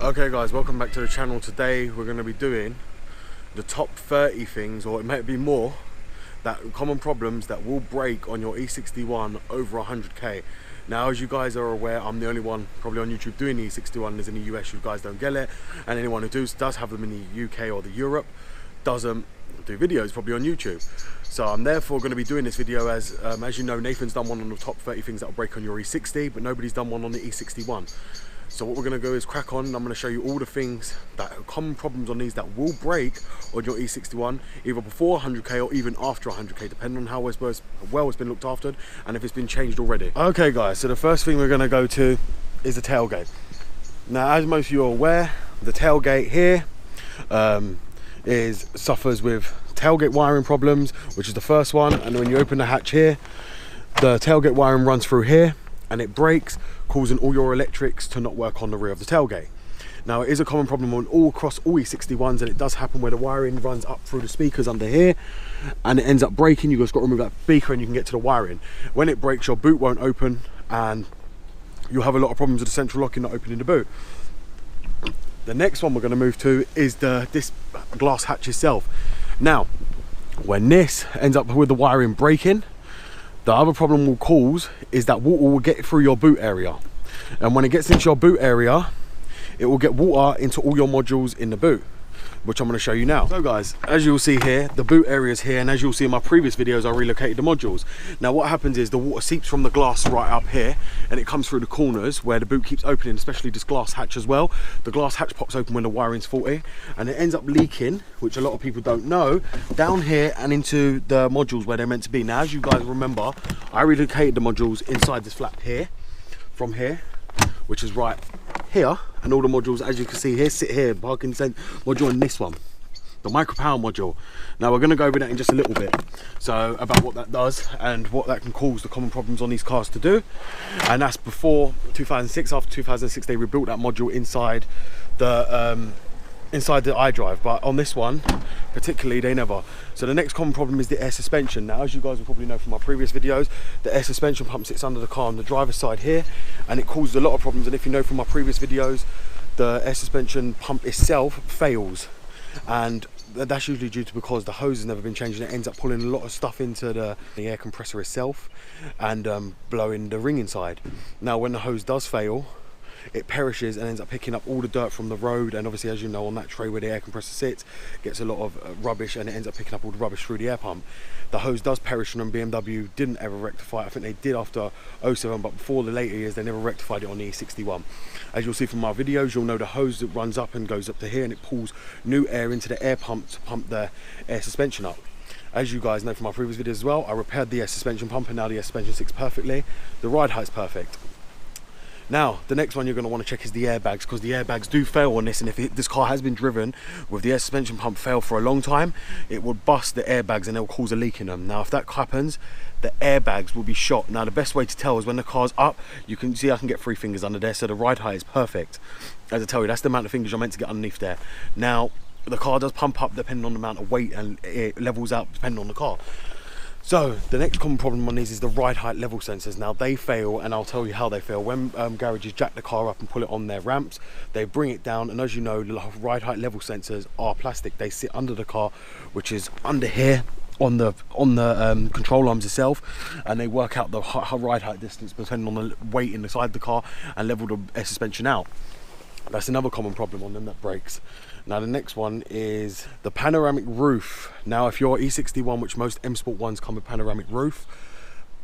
Okay guys, welcome back to the channel. Today we're going to be doing the top 30 things, or it might be more, that common problems that will break on your E61 over 100k. Now, as you guys are aware, I'm the only one probably on YouTube doing the E61. There's in the US, you guys don't get it, and anyone who does have them in the UK or the Europe doesn't do videos probably on YouTube. So I'm therefore going to be doing this video as you know, Nathan's done one on the top 30 things that will break on your E60, but nobody's done one on the E61. So what we're going to go is crack on, and I'm going to show you all the things that are common problems on these that will break on your E61, either before 100k or even after 100k, depending on how well it's been looked after and if it's been changed already. Okay guys, so the first thing we're going to go to is the tailgate. Now, as most of you are aware, the tailgate here suffers with tailgate wiring problems, which is the first one. And when you open the hatch here, the tailgate wiring runs through here and it breaks, causing all your electrics to not work on the rear of the tailgate. Now, it is a common problem across all E61s, and it does happen where the wiring runs up through the speakers under here and it ends up breaking. You've just got to remove that speaker and you can get to the wiring. When it breaks, your boot won't open and you'll have a lot of problems with the central locking not opening the boot. The next one we're going to move to is this glass hatch itself. Now, when this ends up with the wiring breaking, the other problem will cause is that water will get through your boot area, and when it gets into your boot area, it will get water into all your modules in the boot, which I'm going to show you now. So guys, as you'll see here, the boot area is here, and as you'll see in my previous videos, I relocated the modules. Now what happens is the water seeps from the glass right up here and it comes through the corners where the boot keeps opening, especially this glass hatch as well. The glass hatch pops open when the wiring's faulty and it ends up leaking, which a lot of people don't know, down here and into the modules where they're meant to be. Now, as you guys remember, I relocated the modules inside this flap here, from here, which is right here, and all the modules, as you can see here, sit here, parking sensor module and this one, the micro power module. Now we're going to go over that in just a little bit, so about what that does and what that can cause the common problems on these cars to do. And that's before 2006. After 2006 they rebuilt that module inside the iDrive, but on this one particularly they never. So the next common problem is the air suspension. Now, as you guys will probably know from my previous videos, the air suspension pump sits under the car on the driver's side here, and it causes a lot of problems. And if you know from my previous videos, the air suspension pump itself fails, and that's usually due to because the hose has never been changed and it ends up pulling a lot of stuff into the air compressor itself and blowing the ring inside. Now when the hose does fail, it perishes and ends up picking up all the dirt from the road, and obviously, as you know, on that tray where the air compressor sits, gets a lot of rubbish, and it ends up picking up all the rubbish through the air pump. The hose does perish, and BMW didn't ever rectify it. I think they did after 07, but before the later years they never rectified it on the E61. As you'll see from my videos, you'll know the hose that runs up and goes up to here and it pulls new air into the air pump to pump the air suspension up. As you guys know from my previous videos as well, I repaired the air suspension pump and now the air suspension sits perfectly. The ride height's perfect. Now, the next one you're going to want to check is the airbags, because the airbags do fail on this, and if this car has been driven with the air suspension pump fail for a long time, it will bust the airbags and it will cause a leak in them. Now, if that happens, the airbags will be shot. Now, the best way to tell is when the car's up, you can see I can get 3 fingers under there, so the ride height is perfect. As I tell you, that's the amount of fingers you're meant to get underneath there. Now, the car does pump up depending on the amount of weight, and it levels out depending on the car. So the next common problem on these is the ride height level sensors. Now they fail, and I'll tell you how they fail. When garages jack the car up and pull it on their ramps, they bring it down, and as you know, the ride height level sensors are plastic. They sit under the car, which is under here on the control arms itself, and they work out the ride height distance depending on the weight inside the car and level the air suspension out. That's another common problem on them that breaks. Now the next one is the panoramic roof. Now if you're E61, which most M Sport ones come with panoramic roof,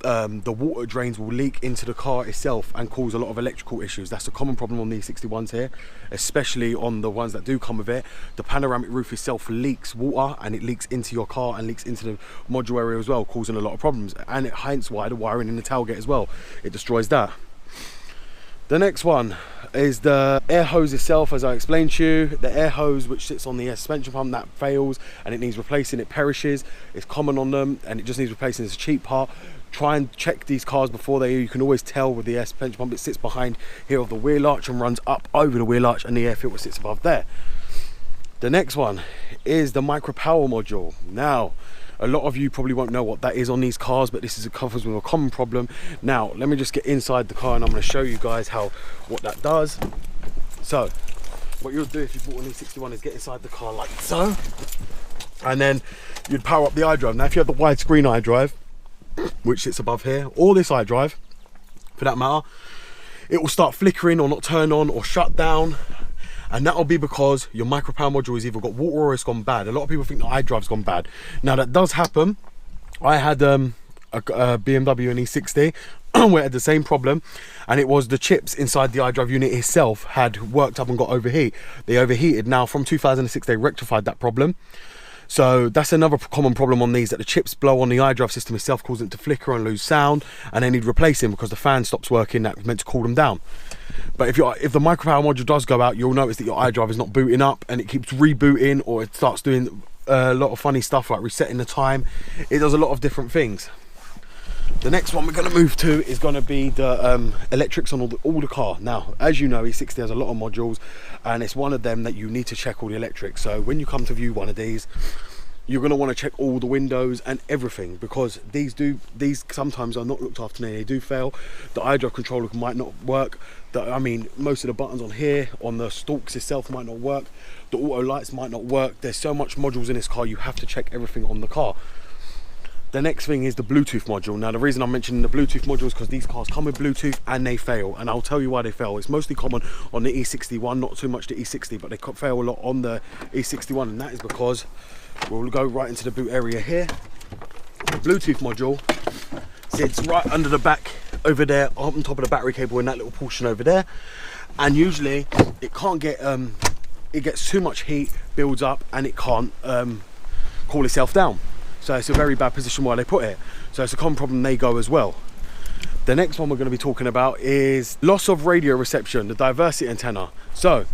the water drains will leak into the car itself and cause a lot of electrical issues. That's a common problem on the E61s here, especially on the ones that do come with it. The panoramic roof itself leaks water, and it leaks into your car and leaks into the module area as well, causing a lot of problems, and hence why the wiring in the tailgate as well, it destroys that. The next one is the air hose itself. As I explained to you, the air hose which sits on the air suspension pump, that fails and it needs replacing, it perishes. It's common on them and it just needs replacing. It's a cheap part. Try and check these cars before you can always tell with the air suspension pump, it sits behind here of the wheel arch and runs up over the wheel arch, and the air filter sits above there. The next one is the micro power module. Now, a lot of you probably won't know what that is on these cars, but this is a covers with a common problem. Now, let me just get inside the car and I'm going to show you guys what that does. So, what you'll do if you bought an E61 is get inside the car like so, and then you'd power up the iDrive. Now if you have the widescreen iDrive, which sits above here, or this iDrive for that matter, it will start flickering or not turn on or shut down, and that'll be because your micropower module has either got water or it's gone bad. A lot of people think the iDrive's gone bad. Now that does happen. I had a BMW and E60 where it had the same problem, and it was the chips inside the iDrive unit itself had worked up and got overheat. They overheated. Now from 2006 they rectified that problem. So that's another common problem on these, that the chips blow on the iDrive system itself, causing it to flicker and lose sound, and they need replacing because the fan stops working that was meant to cool them down. But if the micropower module does go out, you'll notice that your iDrive is not booting up and it keeps rebooting, or it starts doing a lot of funny stuff like resetting the time. It does a lot of different things. The next one we're going to move to is going to be the electrics on all the car. Now, as you know, E60 has a lot of modules, and it's one of them that you need to check all the electrics. So when you come to view one of these, you're going to want to check all the windows and everything, because these sometimes are not looked after and they do fail. The iDrive controller might not work. I mean, most of the buttons on here, on the stalks itself, might not work. The auto lights might not work. There's so much modules in this car, you have to check everything on the car. The next thing is the Bluetooth module. Now the reason I'm mentioning the Bluetooth module is because these cars come with Bluetooth and they fail, and I'll tell you why they fail. It's mostly common on the E61, not too much the E60, but they fail a lot on the E61, and that is because we'll go right into the boot area here. The Bluetooth module sits right under the back over there, on top of the battery cable in that little portion over there, and usually it can't get it gets too much heat, builds up, and it can't cool itself down. So it's a very bad position where they put it. So it's a common problem they go as well. The next one we're going to be talking about is loss of radio reception, the diversity antenna. So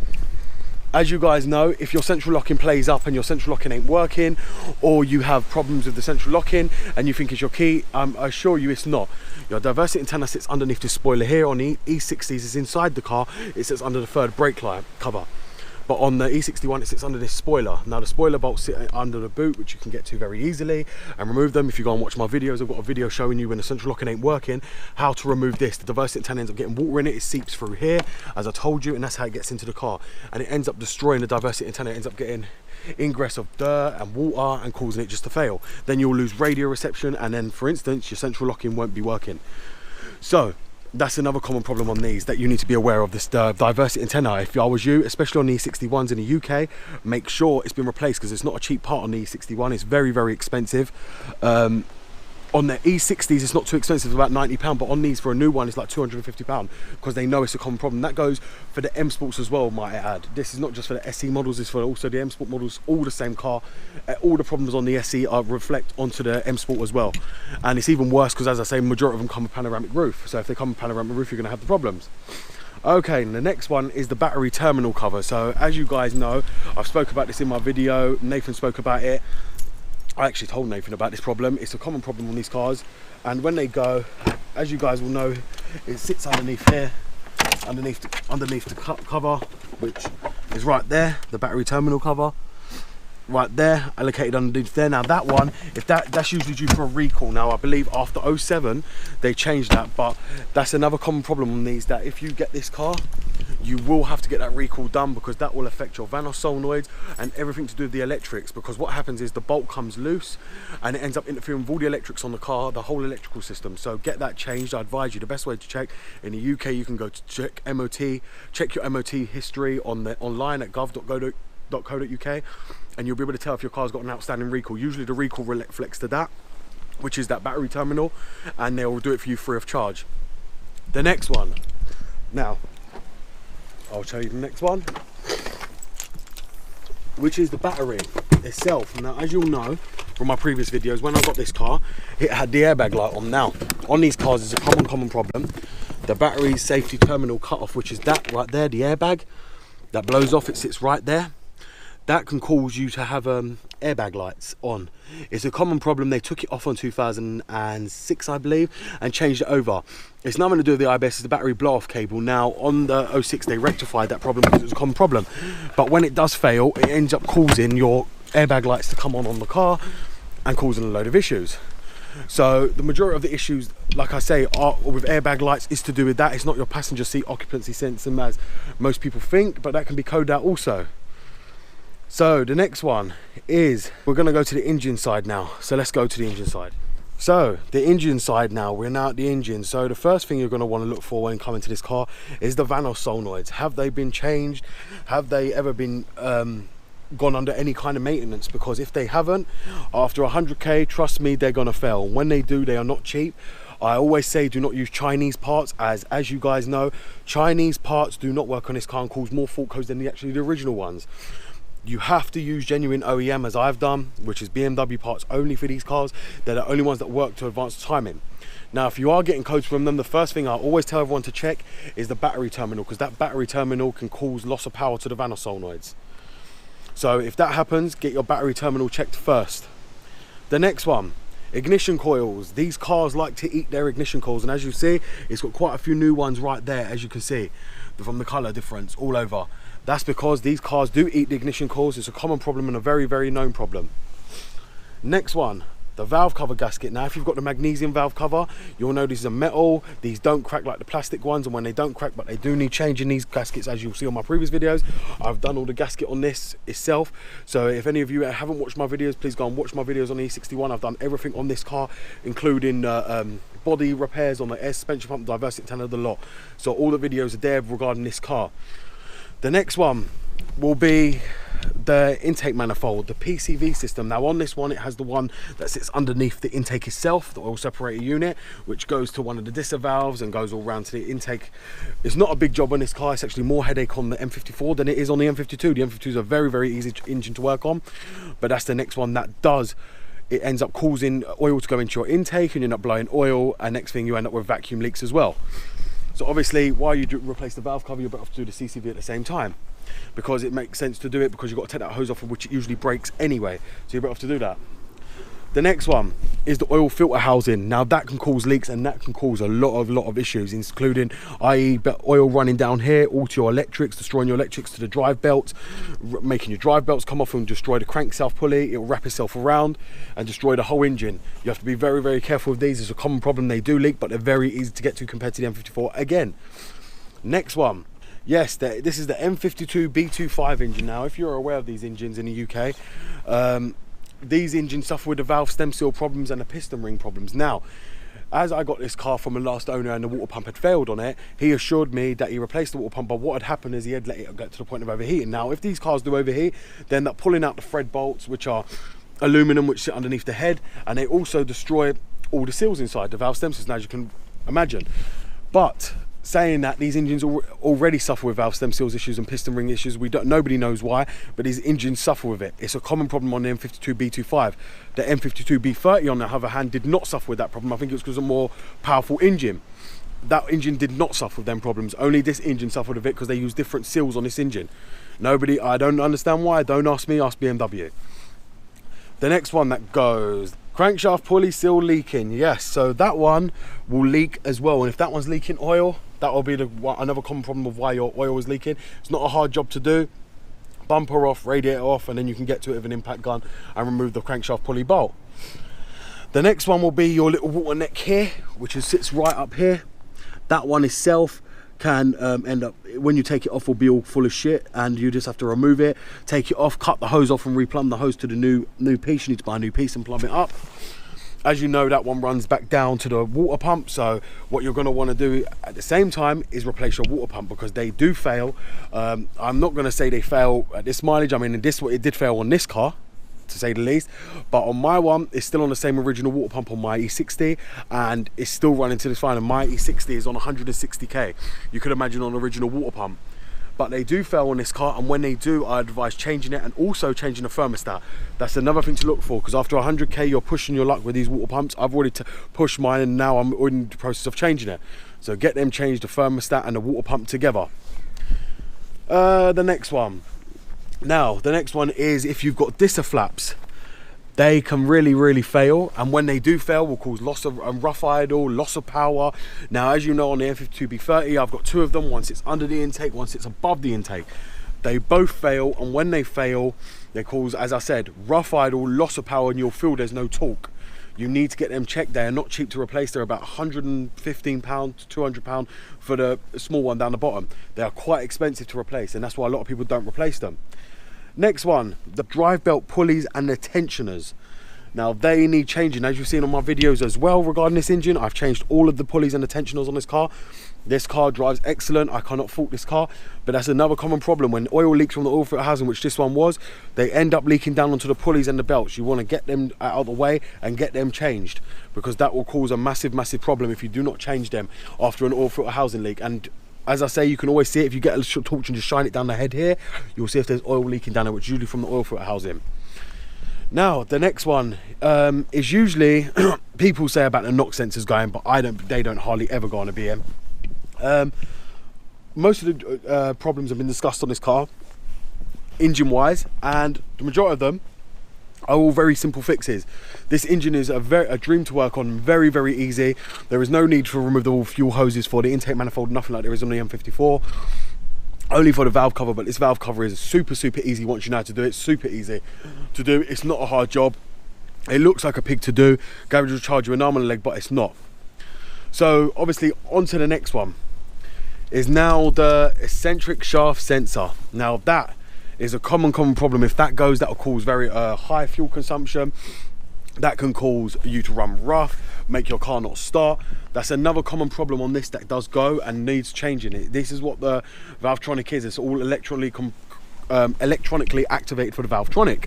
as you guys know, if your central locking plays up and your central locking ain't working, or you have problems with the central locking and you think it's your key, I assure you it's not. Your diversity antenna sits underneath the spoiler here. On the E60s, it's inside the car. It sits under the third brake light cover. But on the E61, it sits under this spoiler. Now the spoiler bolts sit under the boot, which you can get to very easily and remove them. If you go and watch my videos, I've got a video showing you when the central locking ain't working, how to remove this. The diversity antenna ends up getting water in it. It seeps through here, as I told you, and that's how it gets into the car. And it ends up destroying the diversity antenna. It ends up getting ingress of dirt and water and causing it just to fail. Then you'll lose radio reception, and then, for instance, your central locking won't be working. So that's another common problem on these that you need to be aware of, this diversity antenna. If I was you, especially on the E61s in the UK, make sure it's been replaced, because it's not a cheap part on the E61. It's very, very expensive. On the E60s, it's not too expensive, it's about £90, but on these for a new one, it's like £250, because they know it's a common problem. That goes for the M Sports as well, might I add. This is not just for the SE models, it's for also the M Sport models, all the same car. All the problems on the SE reflect onto the M Sport as well. And it's even worse because, as I say, majority of them come with panoramic roof. So if they come with panoramic roof, you're going to have the problems. Okay, and the next one is the battery terminal cover. So as you guys know, I've spoke about this in my video, Nathan spoke about it. I actually told Nathan about this problem. It's a common problem on these cars, and when they go, as you guys will know, it sits underneath here, underneath the cover, which is right there, the battery terminal cover, right there, allocated underneath there. Now that one, if that's usually due for a recall. Now I believe after 07 they changed that, but that's another common problem on these, that if you get this car, you will have to get that recall done, because that will affect your Vanos solenoids and everything to do with the electrics. Because what happens is the bolt comes loose and it ends up interfering with all the electrics on the car, the whole electrical system. So get that changed. I advise you, the best way to check in the UK, you can go to check MOT, check your MOT history online at gov.co.uk, and you'll be able to tell if your car's got an outstanding recall. Usually the recall reflects to that, which is that battery terminal, and they'll do it for you free of charge. The next one, now I'll show you the next one, which is the battery itself. Now, as you'll know from my previous videos, when I got this car, it had the airbag light on. Now, on these cars, it's a common problem. The battery safety terminal cutoff, which is that right there, the airbag that blows off, it sits right there. That can cause you to have airbag lights on. It's a common problem. They took it off on 2006, I believe, and changed it over. It's nothing to do with the IBS, it's the battery blow-off cable. Now, on the 06, they rectified that problem because it was a common problem. But when it does fail, it ends up causing your airbag lights to come on the car and causing a load of issues. So the majority of the issues, like I say, are with airbag lights is to do with that. It's not your passenger seat occupancy sensing as most people think, but that can be coded out also. So the next one is, we're going to go to the engine side now. So let's go to the engine side. So the engine side now, we're now at the engine. So the first thing you're going to want to look for when coming to this car is the Vanos Solenoids. Have they been changed? Have they ever been gone under any kind of maintenance? Because if they haven't, after 100k, trust me, they're going to fail. When they do, they are not cheap. I always say do not use Chinese parts, as you guys know, Chinese parts do not work on this car and cause more fault codes than the original ones. You have to use genuine OEM, as I've done, which is BMW parts only for these cars. They're the only ones that work to advanced timing. Now, if you are getting codes from them, the first thing I always tell everyone to check is the battery terminal, because that battery terminal can cause loss of power to the Vanos solenoids. So if that happens, get your battery terminal checked first. The next one, ignition coils. These cars like to eat their ignition coils, and as you see, it's got quite a few new ones right there, as you can see, from the color difference all over. That's because these cars do eat the ignition coils. It's a common problem and a very, very known problem. Next one, the valve cover gasket. Now, if you've got the magnesium valve cover, you'll know these are metal. These don't crack like the plastic ones, and when they don't crack, but they do need changing these gaskets, as you'll see on my previous videos. I've done all the gasket on this itself. So if any of you haven't watched my videos, please go and watch my videos on the E61. I've done everything on this car, including body repairs on the air suspension pump, diversity antenna, the lot. So all the videos are there regarding this car. The next one will be the intake manifold, the PCV system. Now on this one, it has the one that sits underneath the intake itself, the oil separator unit, which goes to one of the disser valves and goes all around to the intake. It's not a big job on this car. It's actually more headache on the M54 than it is on the M52. The M52 is a very, very easy engine to work on, but that's the next one that does. It ends up causing oil to go into your intake, and you end up blowing oil, and next thing you end up with vacuum leaks as well. So obviously, while you replace the valve cover, you're better off to do the CCV at the same time, because it makes sense to do it, because you've got to take that hose off, which it usually breaks anyway. So you're better off to do that. The next one is the oil filter housing. Now that can cause leaks, and that can cause a lot of issues, including i.e. oil running down here all to your electrics, destroying your electrics to the drive belts, making your drive belts come off and destroy the crankshaft pulley. It will wrap itself around and destroy the whole engine. You have to be very, very careful with these. It's a common problem. They do leak, but they're very easy to get to compared to the M54 again. Next one. Yes, this is the M52 B25 engine. Now, if you're aware of these engines in the UK, these engines suffer with the valve stem seal problems and the piston ring problems. Now, as I got this car from a last owner and the water pump had failed on it, he assured me that he replaced the water pump, but what had happened is he had let it get to the point of overheating. Now, if these cars do overheat, they end up pulling out the thread bolts, which are aluminum, which sit underneath the head, and they also destroy all the seals inside, the valve stem seals, as you can imagine. But saying that, these engines already suffer with valve stem seals issues and piston ring issues. Nobody knows why, but these engines suffer with it. It's a common problem on the M52 B25. The M52 B30, on the other hand, did not suffer with that problem. I think it was because of a more powerful engine. That engine did not suffer with them problems. Only this engine suffered with it because they use different seals on this engine. I don't understand why. Don't ask me, ask BMW. The next one that goes, crankshaft pulley seal leaking. Yes, so that one will leak as well, and if that one's leaking oil, that will be another common problem of why your oil is leaking. It's not a hard job to do. Bumper off, radiator off, and then you can get to it with an impact gun and remove the crankshaft pulley bolt. The next one will be your little water neck here, which sits right up here. That one itself can end up, when you take it off, will be all full of shit, and you just have to remove it, take it off, cut the hose off and replumb the hose to the new piece. You need to buy a new piece and plumb it up. As you know, that one runs back down to the water pump, so what you're going to want to do at the same time is replace your water pump, because they do fail. I'm not going to say they fail at this mileage. I mean, it did fail on this car, to say the least, but on my one, it's still on the same original water pump on my E60, and it's still running to this fine, and my E60 is on 160k. You could imagine on original water pump. But they do fail on this car, and when they do, I advise changing it and also changing the thermostat. That's another thing to look for, because after 100k, you're pushing your luck with these water pumps. I've already pushed mine, and now I'm in the process of changing it. So get them changed, the thermostat and the water pump together. The next one. Now, the next one is if you've got disser flaps. They can really fail, and when they do fail, will cause loss of rough idle, loss of power. Now, as you know, on the M52 B30, I've got two of them. One sits under the intake, one sits above the intake. They both fail, and when they fail, they cause, as I said, rough idle, loss of power, and you'll feel there's no torque. You need to get them checked. They are not cheap to replace. They're about £115 to £200 for the small one down the bottom. They are quite expensive to replace, and that's why a lot of people don't replace them. Next one, the drive belt pulleys and the tensioners. Now they need changing. As you've seen on my videos as well regarding this engine, I've changed all of the pulleys and the tensioners on this car. This car drives excellent. I cannot fault this car, but that's another common problem. When oil leaks from the oil filter housing, which this one was, they end up leaking down onto the pulleys and the belts. You want to get them out of the way and get them changed, because that will cause a massive problem if you do not change them after an oil filter housing leak. And as I say, you can always see it if you get a torch and just shine it down the head here. You'll see if there's oil leaking down there, which is usually from the oil filter housing. Now the next one is usually people say about the knock sensors going, but they don't hardly ever go on a BM. Most of the problems have been discussed on this car engine wise, and the majority of them are all very simple fixes. This engine is a dream to work on, very easy. There is no need to remove the fuel hoses for the intake manifold, nothing like there is on the M54. Only for the valve cover, but this valve cover is super easy once you know how to do it. Super easy to do. It's not a hard job. It looks like a pig to do. Garage will charge you an arm and a leg, but it's not. So obviously on to the next one is now the eccentric shaft sensor. Now that is a common problem. If that goes, that will cause very high fuel consumption. That can cause you to run rough, make your car not start. That's another common problem on this that does go and needs changing. This is what the Valvetronic is. It's all electronically activated for the Valvetronic.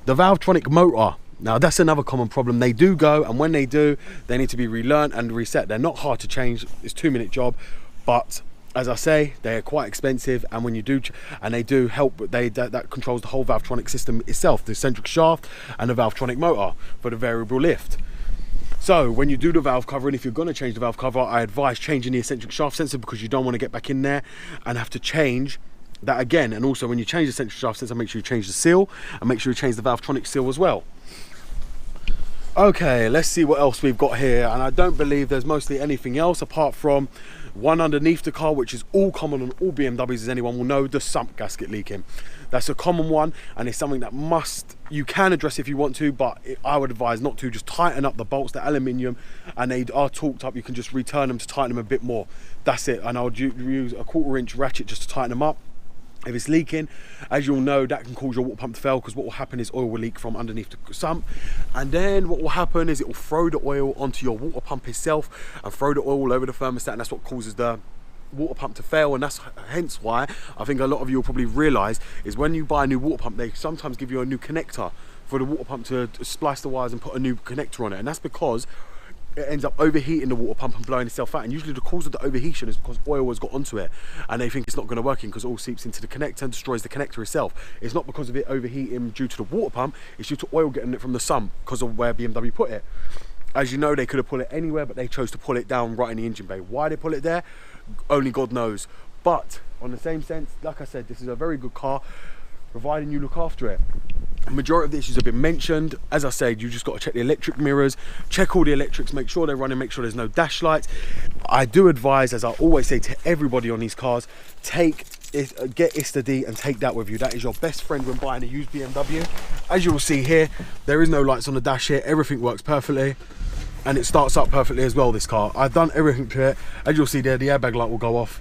The Valvetronic motor, now that's another common problem. They do go, and when they do, they need to be relearned and reset. They're not hard to change. It's a 2-minute job, but as I say, they are quite expensive, and when you do, and they do help, that controls the whole Valvetronic system itself, the eccentric shaft and the Valvetronic motor for the variable lift. So when you do the valve cover, and if you're going to change the valve cover, I advise changing the eccentric shaft sensor, because you don't want to get back in there and have to change that again. And also when you change the eccentric shaft sensor, make sure you change the seal, and make sure you change the Valvetronic seal as well. Okay, let's see what else we've got here, and I don't believe there's mostly anything else apart from one underneath the car, which is all common on all BMWs, as anyone will know, the sump gasket leaking. That's a common one, and it's something that you can address if you want to, but I would advise not to. Just tighten up the bolts, the aluminium, and they are torqued up. You can just return them to tighten them a bit more. That's it, and I would use a 1/4 inch ratchet just to tighten them up. If it's leaking, as you'll know, that can cause your water pump to fail, because what will happen is oil will leak from underneath the sump, and then what will happen is it will throw the oil onto your water pump itself and throw the oil all over the thermostat, and that's what causes the water pump to fail. And that's hence why I think a lot of you will probably realise is when you buy a new water pump, they sometimes give you a new connector for the water pump to splice the wires and put a new connector on it, and that's because it ends up overheating the water pump and blowing itself out. And usually the cause of the overheating is because oil has got onto it, and they think it's not going to work because oil seeps into the connector and destroys the connector itself. It's not because of it overheating due to the water pump, it's due to oil getting it from the sump because of where BMW put it. As you know, they could have put it anywhere, but they chose to pull it down right in the engine bay. Why they pull it there, only God knows. But on the same sense, like I said, this is a very good car, providing you look after it. The majority of the issues have been mentioned. As I said, you just got to check the electric mirrors, check all the electrics, make sure they're running, make sure there's no dash lights. I do advise, as I always say to everybody on these cars, get ISTA-D and take that with you. That is your best friend when buying a used BMW. As you will see here, there is no lights on the dash here. Everything works perfectly, and it starts up perfectly as well, this car. I've done everything to it. As you'll see there, the airbag light will go off.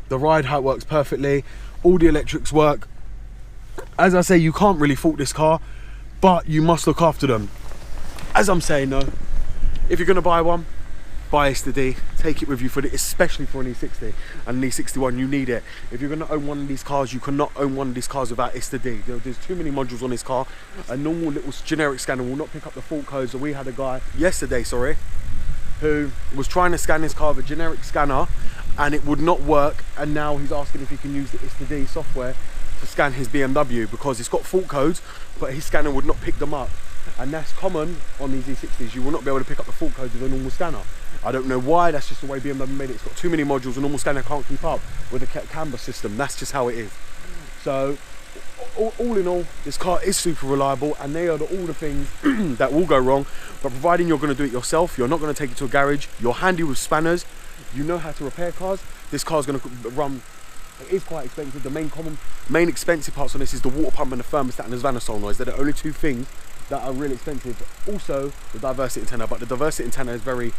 The ride height works perfectly. All the electrics work. As I say, you can't really fault this car, but you must look after them. As I'm saying though, if you're going to buy one, buy ISTA-D, take it with you especially for an E60 and an E61. You need it. If you're going to own one of these cars, you cannot own one of these cars without ISTA-D. There's too many modules on this car. A normal little generic scanner will not pick up the fault codes. So we had a guy yesterday, who was trying to scan his car with a generic scanner, and it would not work, and now he's asking if he can use the ISTA-D software to scan his BMW because it's got fault codes, but his scanner would not pick them up. And that's common on these E60s. You will not be able to pick up the fault codes with a normal scanner. I don't know why, that's just the way BMW made it. It's got too many modules, a normal scanner can't keep up with the camber system. That's just how it is. So all in all, this car is super reliable, and they are all the things that will go wrong. But providing you're going to do it yourself, you're not going to take it to a garage, you're handy with spanners, you know how to repair cars, this car's going to run. It is quite expensive. The main expensive parts on this is the water pump and the thermostat and the Vanos Solenoids. They're the only two things that are really expensive. Also the diversity antenna, but the diversity antenna is very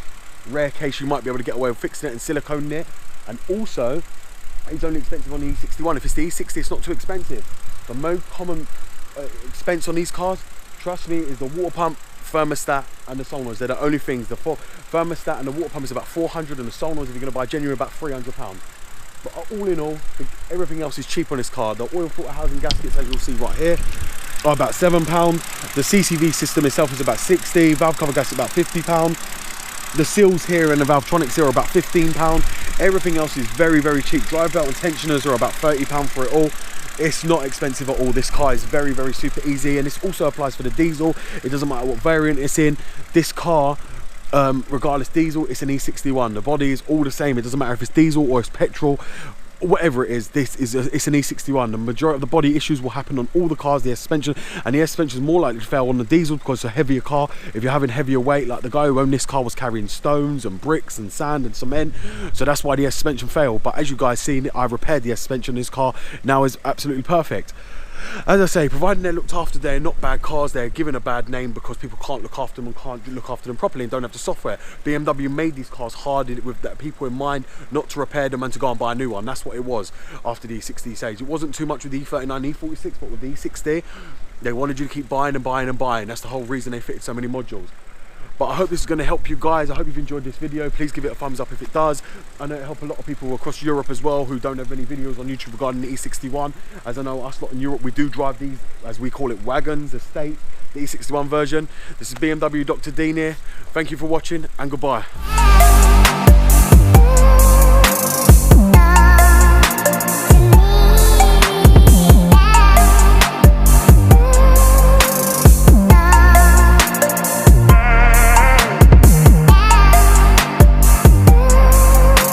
rare case you might be able to get away with fixing it and silicone it. And also it's only expensive on the E61. If it's the E60, it's not too expensive. The most common expense on these cars, trust me, is the water pump, thermostat and the solenoids. They're the only things. The thermostat and the water pump is about 400, and the solenoids, if you're going to buy genuine, about £300. But all in all, everything else is cheap on this car. The oil filter housing gaskets, as you'll see right here, are about £7. The CCV system itself is about 60. Valve cover gasket about £50. The seals here and the Valvetronics here are about £15. Everything else is very, very cheap. Drive belt and tensioners are about £30 for it all. It's not expensive at all. This car is very, very super easy, and this also applies for the diesel. It doesn't matter what variant it's in. This car, regardless diesel, it's an E61. The body is all the same. It doesn't matter if it's diesel or it's petrol, whatever it is. It's an E61. The majority of the body issues will happen on all the cars. The air suspension, and the air suspension is more likely to fail on the diesel because it's a heavier car. If you're having heavier weight, like the guy who owned this car was carrying stones and bricks and sand and cement, so that's why the air suspension failed. But as you guys seen, I repaired the air suspension on this car. Now is absolutely perfect. As I say, providing they're looked after, they're not bad cars. They're given a bad name because people can't look after them and can't look after them properly and don't have the software. BMW made these cars hard with that people in mind, not to repair them and to go and buy a new one. That's what it was after the E60 stage. It wasn't too much with the E39, E46, but with the E60, they wanted you to keep buying and buying and buying. That's the whole reason they fitted so many modules. But I hope this is going to help you guys. I hope you've enjoyed this video. Please give it a thumbs up if it does. I know it'll help a lot of people across Europe as well who don't have any videos on YouTube regarding the E61. As I know us lot in Europe, we do drive these, as we call it, wagons, estate, the E61 version. This is BMW Dr. Dean here. Thank you for watching and goodbye.